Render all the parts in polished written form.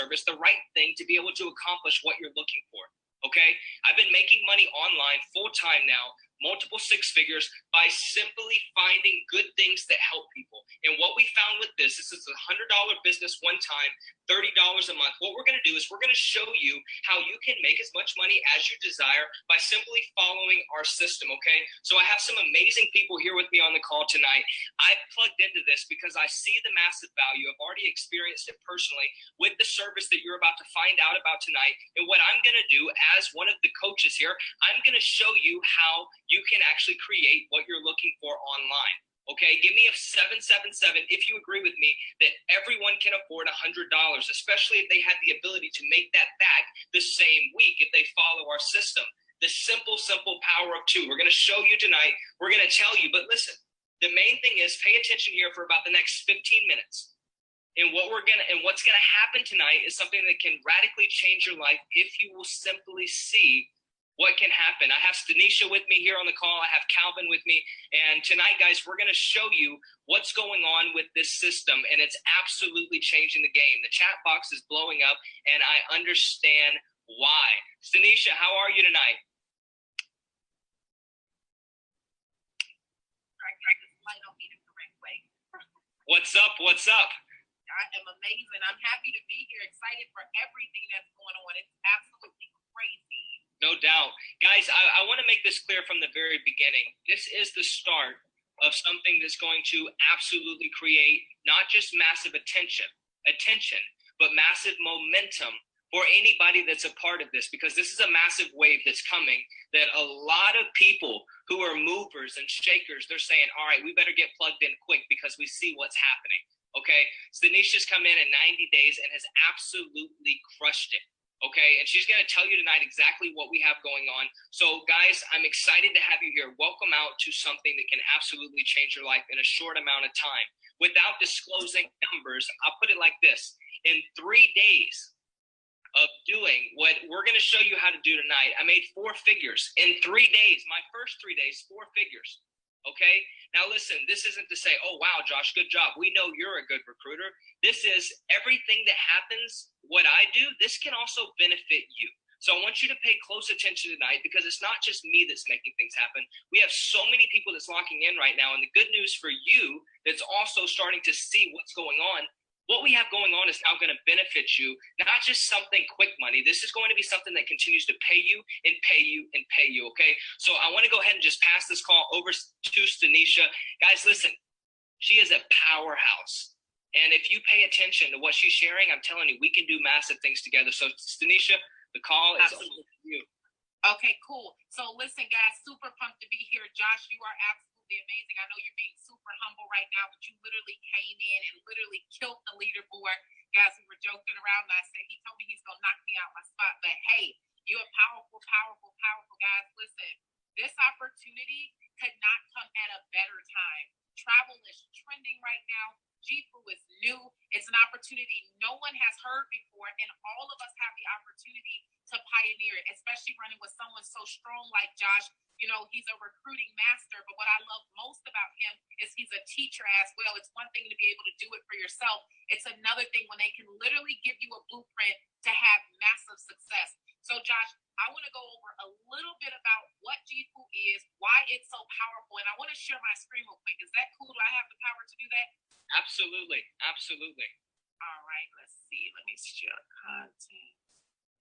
service, the right thing to be able to accomplish what you're looking for. Okay, I've been making money online full time now, multiple six figures, by simply finding good things that help people. And what we found with this is a $100 business one time, $30 a month. What we're going to do is we're going to show you how you can make as much money as you desire by simply following our system. Okay, so I have some amazing people here with me on the call tonight. I've plugged into this because I see the massive value. I've already experienced it personally with the service that you're about to find out about tonight. And what I'm going to do as one of the coaches here, I'm going to show you how you can actually create what you're looking for online. Okay, give me a 777 if you agree with me that everyone can afford $100, especially if they had the ability to make that back the same week if they follow our system. The simple power of two. We're going to show you tonight. We're going to tell you, but listen, the main thing is pay attention here for about the next 15 minutes. And what's gonna happen tonight is something that can radically change your life if you will simply see what can happen. I have Stanisha with me here on the call. I have Calvin with me. And tonight, guys, we're gonna show you what's going on with this system, and it's absolutely changing the game. The chat box is blowing up, and I understand why. Stanisha, how are you tonight? What's up? What's up? I am amazing. I'm happy to be here, excited for everything that's going on. It's absolutely crazy. No doubt. Guys, I want to make this clear from the very beginning. This is the start of something that's going to absolutely create not just massive attention, but massive momentum for anybody that's a part of this, because this is a massive wave that's coming that a lot of people who are movers and shakers, they're saying, all right, we better get plugged in quick because we see what's happening. Okay, Stanisha's come in 90 days and has absolutely crushed it. Okay, and she's going to tell you tonight exactly what we have going on. So guys, I'm excited to have you here. Welcome out to something that can absolutely change your life in a short amount of time. Without disclosing numbers, I'll put it like this. In 3 days of doing what we're going to show you how to do tonight, I made 4 figures in 3 days. My first 3 days, 4 figures. Okay, now listen, this isn't to say, oh, wow, Josh, good job. We know you're a good recruiter. This is everything that happens, what I do, this can also benefit you. So I want you to pay close attention tonight, because it's not just me that's making things happen. We have so many people that's locking in right now. And the good news for you that's also starting to see what's going on, what we have going on is now going to benefit you, not just something quick money. This is going to be something that continues to pay you and pay you and pay you, okay? So I want to go ahead and just pass this call over to Stanisha. Guys, listen, she is a powerhouse. And if you pay attention to what she's sharing, I'm telling you, we can do massive things together. So Stanisha, the call is over to you. Okay, cool. So listen, guys, super pumped to be here. Josh, you are absolutely amazing. I know you're being super humble right now, but you literally came in and literally killed the leaderboard. Guys, we were joking around, and I said, he told me he's going to knock me out my spot. But hey, you are powerful, powerful, powerful, guys. Listen, this opportunity could not come at a better time. Travel is trending right now. GFU is new. It's an opportunity no one has heard before, and all of us have the opportunity to pioneer it, especially running with someone so strong like Josh. You know, he's a recruiting master, but what I love most about him is he's a teacher as well. It's one thing to be able to do it for yourself. It's another thing when they can literally give you a blueprint to have massive success. So, Josh, I want to go over a little bit about what GFU is, why it's so powerful, and I want to share my screen real quick. Is that cool? Do I have the power to do that? Absolutely. Absolutely. All right, let's see. Let me share content.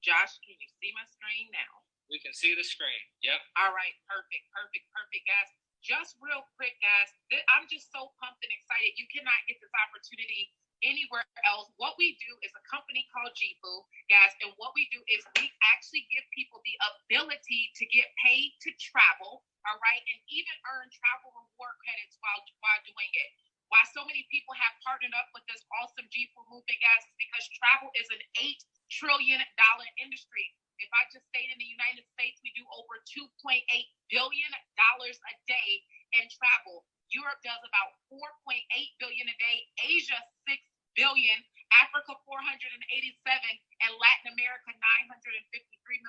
Josh, can you see my screen now? We can see the screen. Yep. All right, perfect, guys. Just real quick, guys, I'm just so pumped and excited. You cannot get this opportunity anywhere else. What we do is a company called GFU, guys, and what we do is we actually give people the ability to get paid to travel, all right, and even earn travel reward credits while doing it. Why so many people have partnered up with this awesome GFU movement, guys, is because travel is an $8 trillion industry. If I just stayed in the United States, we do over $2.8 billion a day in travel. Europe does about $4.8 billion a day, Asia $6 billion, Africa 487, and Latin America 953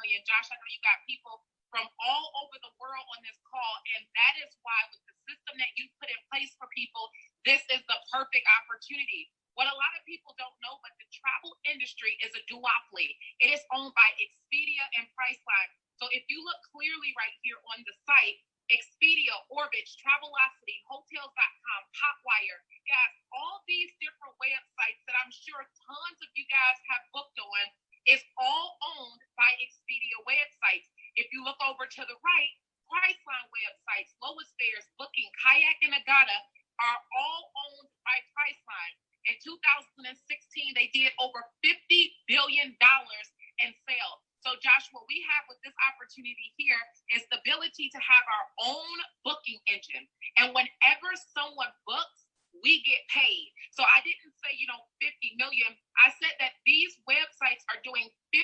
million. Josh, I know you got people from all over the world on this call, and that is why with the system that you put in place for people, this is the perfect opportunity. What a lot of people don't know, but the travel industry is is a duopoly. It is owned by Expedia and Priceline. So if you look clearly right here on the site, Expedia, Orbitz, Travelocity, Hotels.com, Hotwire, guys, all these different websites that I'm sure tons of you guys have booked on is all owned by Expedia websites. If you look over to the right, Priceline websites, Lowest Fares, Booking, Kayak, and Agata are all owned by Priceline. In 2016, they did over $50 billion in sales. So, Josh, what we have with this opportunity here is the ability to have our own booking engine. And whenever someone books, we get paid. So I didn't say, 50 million. I said that these websites are doing $50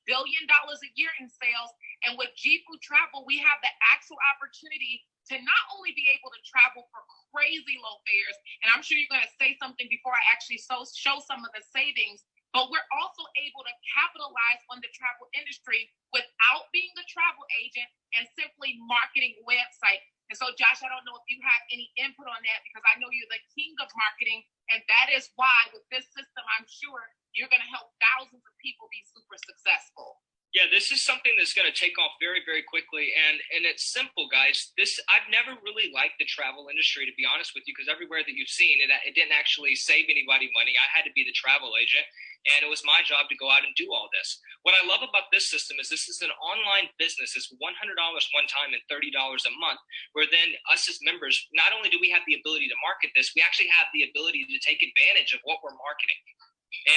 billion a year in sales. And with Jifu Travel, we have the actual opportunity to not only be able to travel for crazy low fares, and I'm sure you're going to say something before I actually show some of the savings, but we're also able to capitalize on the travel industry without being a travel agent and simply marketing a website. And so, Josh, I don't know if you have any input on that, because I know you're the king of marketing, and that is why with this system, I'm sure you're going to help thousands of people be super successful. Yeah, this is something that's going to take off very, very quickly, and it's simple, guys. I've never really liked the travel industry, to be honest with you, because everywhere that you've seen it didn't actually save anybody money. I had to be the travel agent, and it was my job to go out and do all this. What I love about this system is this is an online business. It's $100 one time and $30 a month, where then us as members, not only do we have the ability to market this, we actually have the ability to take advantage of what we're marketing.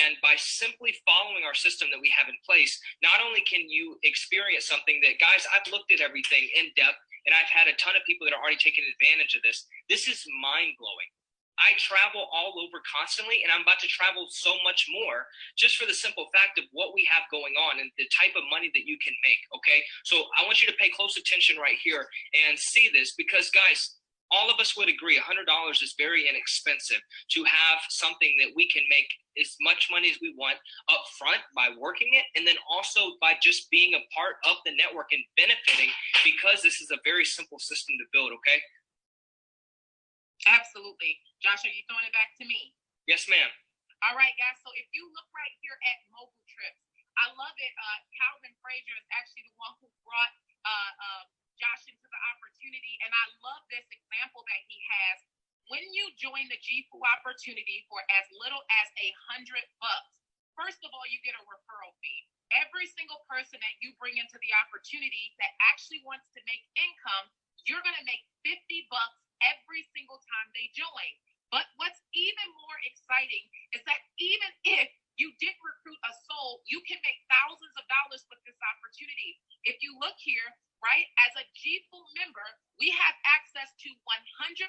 And by simply following our system that we have in place, not only can you experience something that, guys, I've looked at everything in depth, and I've had a ton of people that are already taking advantage of this. This is mind-blowing. I travel all over constantly, and I'm about to travel so much more just for the simple fact of what we have going on and the type of money that you can make, okay? So I want you to pay close attention right here and see this, because, guys, all of us would agree $100 is very inexpensive to have something that we can make as much money as we want up front by working it, and then also by just being a part of the network and benefiting, because this is a very simple system to build, okay? Absolutely. Josh, are you throwing it back to me? Yes, ma'am. All right, guys. So if you look right here at mobile trips, I love it. Calvin Frazier is actually the one who brought Josh into the opportunity, and I love this example that he has. When you join the Jifu opportunity for as little as $100, first of all, you get a referral fee. Every single person that you bring into the opportunity that actually wants to make income, you're going to make $50 every single time they join. But what's even more exciting is that even if you did recruit a soul, you can make thousands of dollars with this opportunity. If you look here, right, as a Jifu member, we have access to 100%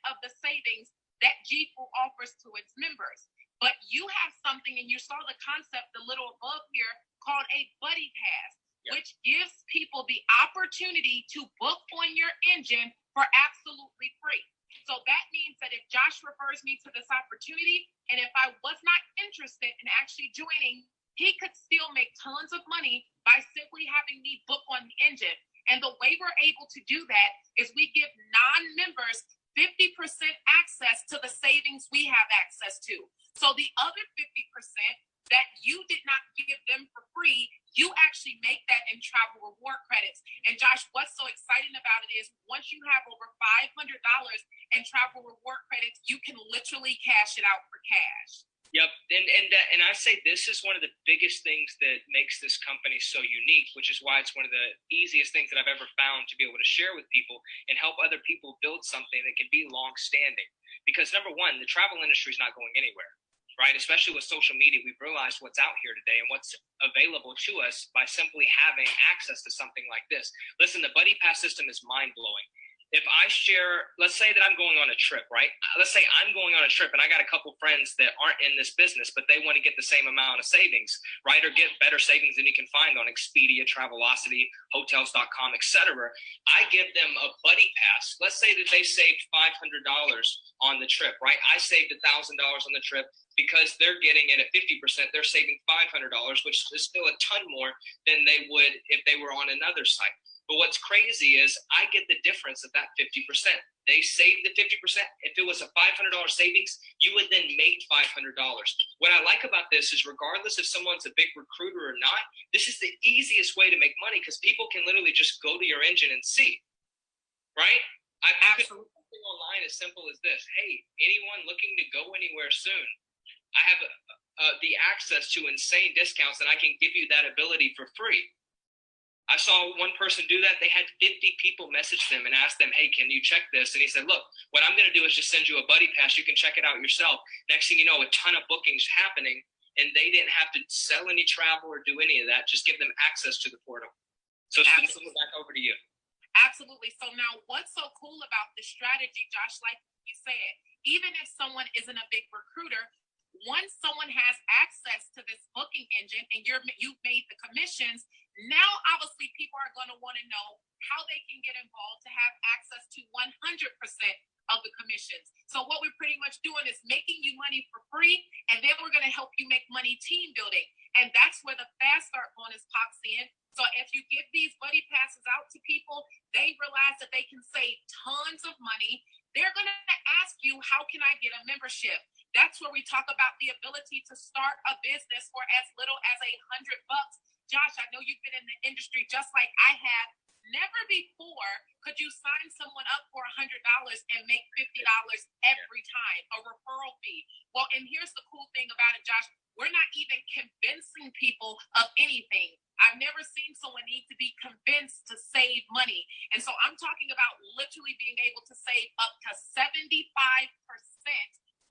of the savings that Jifu offers to its members. But you have something, and you saw the concept a little above here, called a buddy pass, which gives people the opportunity to book on your engine for absolutely free. So that means that if Josh refers me to this opportunity, and if I was not interested in actually joining, he could still make tons of money by simply having me book on the engine. And the way we're able to do that is we give non-members 50% access to the savings we have access to. So the other 50% that you did not give them for free, you actually make that in travel reward credits. And Josh, what's so exciting about it is once you have over $500 in travel reward credits, you can literally cash it out for cash. Yep, and I say this is one of the biggest things that makes this company so unique, which is why it's one of the easiest things that I've ever found to be able to share with people and help other people build something that can be long-standing. Because number one, the travel industry is not going anywhere, right? Especially with social media, we've realized what's out here today and what's available to us by simply having access to something like this. Listen, the Buddy Pass system is mind-blowing. If I share, let's say that I'm going on a trip, right? Let's say I'm going on a trip and I got a couple friends that aren't in this business, but they want to get the same amount of savings, right? Or get better savings than you can find on Expedia, Travelocity, Hotels.com, etc. I give them a buddy pass. Let's say that they saved $500 on the trip, right? I saved $1,000 on the trip. Because they're getting it at 50%, they're saving $500, which is still a ton more than they would if they were on another site. But what's crazy is I get the difference of that 50%. They save the 50%. If it was a $500 savings, you would then make $500. What I like about this is regardless if someone's a big recruiter or not, this is the easiest way to make money because people can literally just go to your engine and see, right? I could do something online as simple as this. Hey, anyone looking to go anywhere soon, I have the access to insane discounts and I can give you that ability for free. I saw one person do that. They had 50 people message them and ask them, hey, can you check this? And he said, look, what I'm going to do is just send you a buddy pass. You can check it out yourself. Next thing you know, a ton of bookings happening, and they didn't have to sell any travel or do any of that. Just give them access to the portal. So back over to you. Absolutely. So now what's so cool about this strategy, Josh, like you said, even if someone isn't a big recruiter, once someone has access to this booking engine and you've made the commissions, now obviously people are going to want to know how they can get involved to have access to 100% of the commissions. So what we're pretty much doing is making you money for free, and then we're going to help you make money team building. And that's where the fast start bonus pops in. So if you give these buddy passes out to people, they realize that they can save tons of money. They're going to ask you, how can I get a membership? That's where we talk about the ability to start a business for as little as $100. Josh, I know you've been in the industry just like I have. Never before could you sign someone up for $100 and make $50 every time, a referral fee. Well, and here's the cool thing about it, Josh. We're not even convincing people of anything. I've never seen someone need to be convinced to save money. And so I'm talking about literally being able to save up to 75%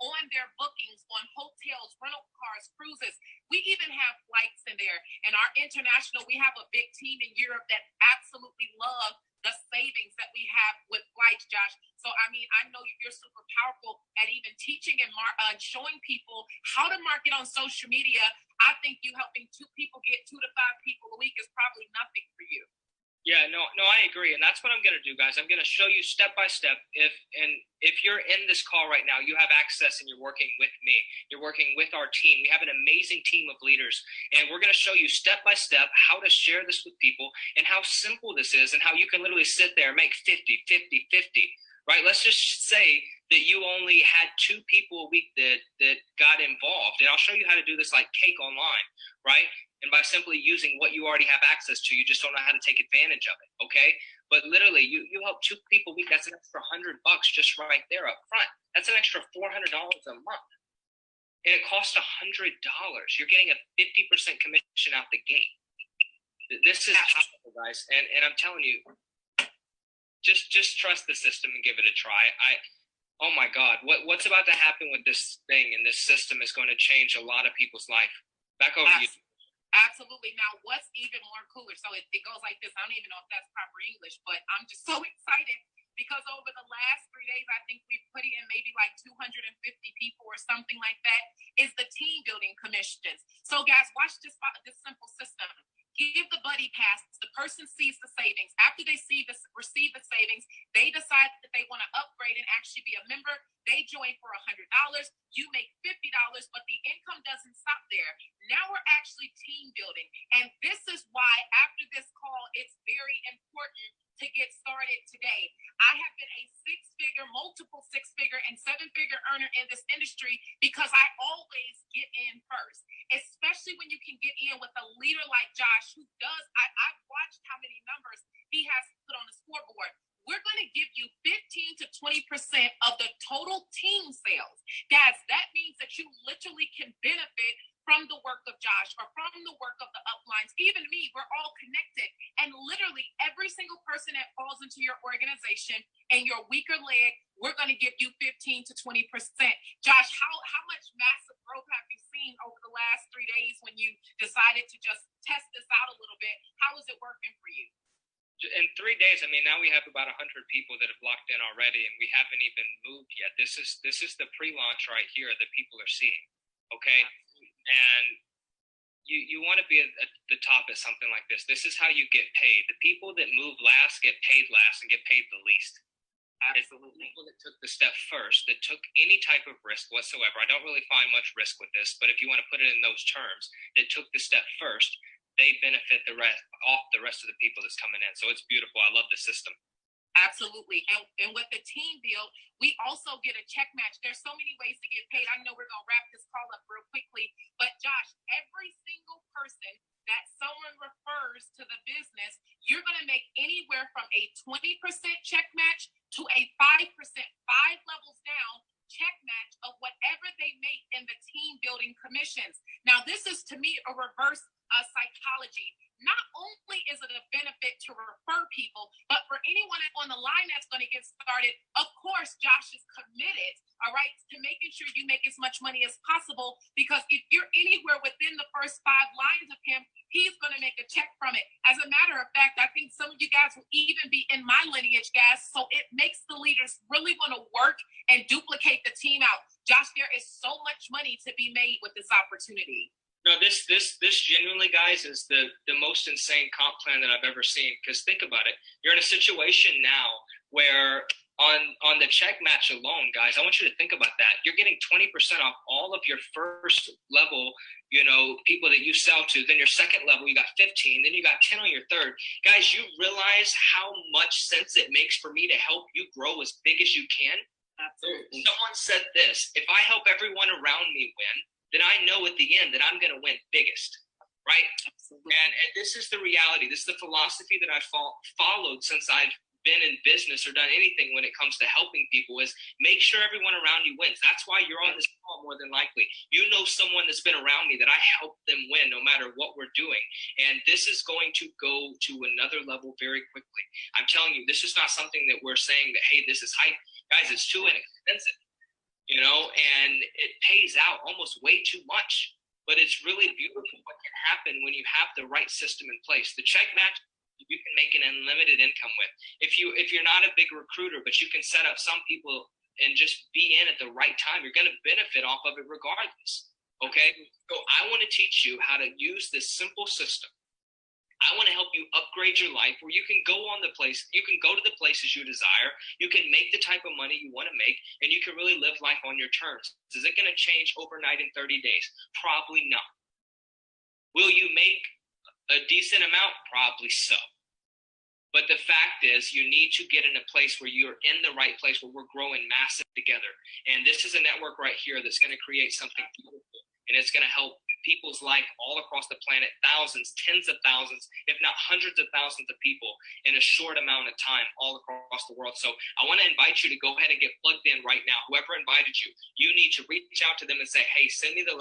on their bookings, on hotels, rental cars, cruises. We even have flights in there. And our international, we have a big team in Europe that absolutely love the savings that we have with flights, Josh. So, I mean, I know you're super powerful at even teaching and showing people how to market on social media. I think you helping 2 people get 2 to 5 people a week is probably nothing for you. Yeah, no, I agree. And that's what I'm going to do, guys. I'm going to show you step by step. If you're in this call right now, you have access and you're working with me. You're working with our team. We have an amazing team of leaders. And we're going to show you step by step how to share this with people and how simple this is and how you can literally sit there and make 50, 50, 50. Right? Let's just say that you only had 2 people a week that got involved. And I'll show you how to do this like cake online, right? And by simply using what you already have access to, you just don't know how to take advantage of it, okay? But literally, you help 2 people a week. That's an extra $100 just right there up front. That's an extra $400 a month. And it costs $100. You're getting a 50% commission out the gate. This is powerful, guys. And I'm telling you, just trust the system and give it a try. Oh my God, what's about to happen with this thing and this system is going to change a lot of people's life. Back over to you. Absolutely. Now, what's even more cooler? So it goes like this. I don't even know if that's proper English, but I'm just so excited because over the last 3 days, I think we've put in maybe like 250 people or something like that, is the team building commissions. So guys, watch this simple system. Give the buddy pass. The person sees the savings. After they receive the savings, they decide that they want to upgrade and actually be a member. They join for $100. You make $50, but the income doesn't stop there. Now we're actually team building. And this is why after this call, it's very important to get started today. I have been a multiple six-figure and 7-figure earner in this industry because I always get in first, especially when you can get in with a leader like Josh who does, I've watched how many numbers he has put on the scoreboard. We're going to give you 15 to 20% of the total team sales. Guys, that means that you literally can benefit from the work of Josh or from the work of the uplines. Even me, we're all connected. And literally every single person that falls into your organization and your weaker leg, we're going to give you 15 to 20%. Josh, how much massive growth have you seen over the last 3 days when you decided to just test this out a little bit? How is it working for you? In 3 days, I mean, now we have about 100 people that have locked in already, and we haven't even moved yet. This is the pre-launch right here that people are seeing, okay? And you want to be at the top at something like this. This is how you get paid. The people that move last get paid last and get paid the least. Absolutely. It's the people that took the step first, that took any type of risk whatsoever. I don't really find much risk with this, but if you want to put it in those terms, that took the step first, they benefit the rest of the people that's coming in. So it's beautiful. I love the system. Absolutely. And with the team build, we also get a check match. There's so many ways to get paid. I know we're going to wrap this call up real quickly, but Josh, every single person that someone refers to the business, you're going to make anywhere from a 20% check match to a 5%, 5 levels down check match of whatever they make in the team building commissions. Now, this is to me a reverse psychology. Not only is it a benefit to refer people, but for anyone on the line that's going to get started, of course, Josh is committed, all right, to making sure you make as much money as possible, because if you're anywhere within the first 5 lines of him, he's going to make a check from it. As a matter of fact, I think some of you guys will even be in my lineage, guys, so it makes the leaders really want to work and duplicate the team out. Josh, there is so much money to be made with this opportunity. No, this genuinely, guys, is the most insane comp plan that I've ever seen. Because think about it. You're in a situation now where on the check match alone, guys, I want you to think about that. You're getting 20% off all of your first level, people that you sell to. Then your second level, you got 15. Then you got 10 on your third. Guys, you realize how much sense it makes for me to help you grow as big as you can? Absolutely. Someone said this: if I help everyone around me win, then I know at the end that I'm going to win biggest, right? Absolutely. And this is the reality. This is the philosophy that I've followed since I've been in business or done anything when it comes to helping people, is make sure everyone around you wins. That's why you're on this call more than likely. You know someone that's been around me that I help them win no matter what we're doing. And this is going to go to another level very quickly. I'm telling you, this is not something that we're saying that, hey, this is hype. Guys, it's too inexpensive. And it pays out almost way too much. But it's really beautiful what can happen when you have the right system in place. The check match, you can make an unlimited income with. If you're not a big recruiter, but you can set up some people and just be in at the right time, you're going to benefit off of it regardless. Okay? So I want to teach you how to use this simple system. I want to help you upgrade your life where you can go to the places you desire. You can make the type of money you want to make, and you can really live life on your terms. Is it going to change overnight in 30 days? Probably not. Will you make a decent amount? Probably so. But the fact is, you need to get in a place where you're in the right place, where we're growing massive together. And this is a network right here that's going to create something beautiful, and it's going to help people's life all across the planet, thousands, tens of thousands, if not hundreds of thousands of people in a short amount of time all across the world. So I want to invite you to go ahead and get plugged in right now. Whoever invited you, you need to reach out to them and say, hey, send me the link.